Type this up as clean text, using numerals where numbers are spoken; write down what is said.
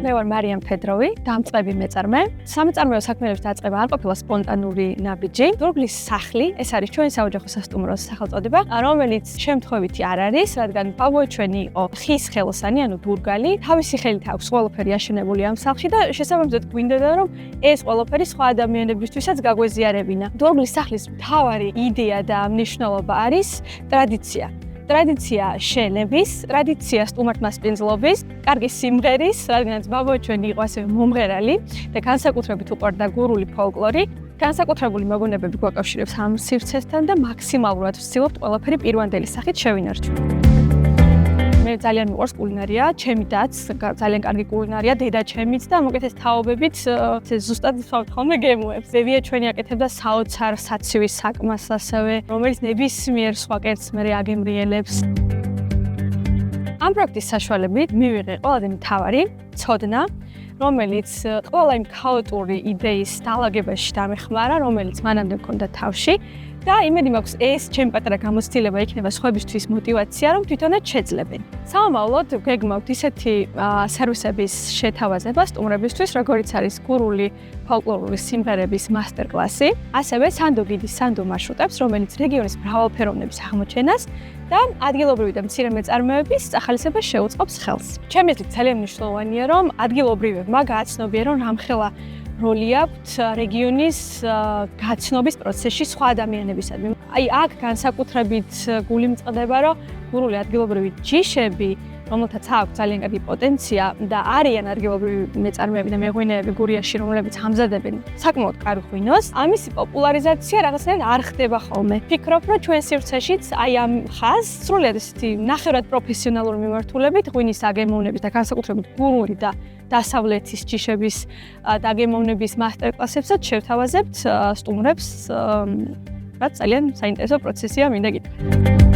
მე ვარ მარიამ ფედროვი, დამწყები მეწარმე. სამეწარმეო საქმეების დაწყება არ ყოფილა სპონტანური ნაბიჯი. დურგლის სახლი, ეს არის ჩვენი საოჯახო სასტუმროს სახელწოდება, რომელიც შემთხვევითი არ არის, რადგან ბაბუაჩვენი იყო ხის ხელოსანი, ანუ დურგალი. თავისი ხელით აქვს ყველაფერი აშენებული ამ სახლში და შესაბამისად გვინდოდა რომ ეს ყველაფერი სხვა ადამიანებისთვისაც გაგვეზიარებინა. დურგლის სახლის მთავარი იდეა და მნიშვნელობა არის ტრადიცია. ტრადიცია შენების, ტრადიცია სტუმართმასპინძლობის, კარგი სიმღერის, რადგანაც ბაბუაჩვენი იყო ასევე მომღერალი და განსაკუთრებით უყვარდა გურული ფოლკლორი. განსაკუთრებული მოგონებები გვაკავშირებს ამ სივრცესთან და მაქსიმალურად ვცდილობთ ყველაფერი პირვანდელი სახით შევინარჩუნოთ. მე ძალიან მიყვარს კულინარია, ჩემი დაც ძალიან კარგი კულინარია, დედა ჩემიც და მოკეთ ეს თაობებით ზუსტად ვსვამთ ხოლმე გემოებს. ბებია ჩვენი აკეთებდა საოცარ საცივის საკმას ასევე, რომელიც ნებისმიერ სხვა კერძს მე აგემრიელებს. ამ პროექტის საშუალებით მივიღე ყველაზე მთავარი ცოდნა, რომელიც ყველა იმ ქაოტური იდეის დალაგებაში დამეხმარა, რომელიც მანამდე მქონდა თავში. და იმედი მაქვს ეს ჩემი პატარა გამოცდილება იქნება სხვებისთვის мотиваცია რომ თვითონაც შეძლებენ. სამომავლოდ გეგმავთ ისეთი სერვისების შეთავაზება სტუმრებისთვის, როგორიც არის გურული ფოლკლორული სიმღერების მასტერკლასი, ასევე სანდო გიდის სანდო მარშრუტებს, რომელიც რეგიონის მრავალფეროვნების აღმოჩენას და ადგილობრივი და მცირე მეწარმეების ახალისებას შეუწყობს ხელს. ჩემი აზრით ძალიან მნიშვნელოვანია რომ ადგილობრივებმა გააცნობიერონ რომ რამხელა როლი აქვთ რეგიონის გაცნობის პროცესში სხვა ადამიანებისადმი. აი აქ განსაკუთრებით გულიმწყდება, რომ გურული ადგილობრივი ჯიშები, რომელთაც აქვს ძალიან კარგი პოტენცია და არიან ადგილობრივი მეწარმეები და მეღვინეები გურიაში, რომლებიც ამზადებენ საკმაოდ კარგ ღვინოს, ამისი პოპულარიზაცია რაღაცნაირად არ ხდება ხოლმე. ვფიქრობ, რომ ჩვენ სივრცეშიც აი ამ ხაზს სრულიად ესეთი ნახევრად პროფესიონალური მიმართულებით ღვინის აგემოვნების და განსაკუთრებით გურული და დასავლეთის ჯიშების დაგემოვნების მასტერკლასებსაც შევთავაზებთ სტუმრებს, რაც ძალიან საინტერესო პროცესია მინდა გითხრათ.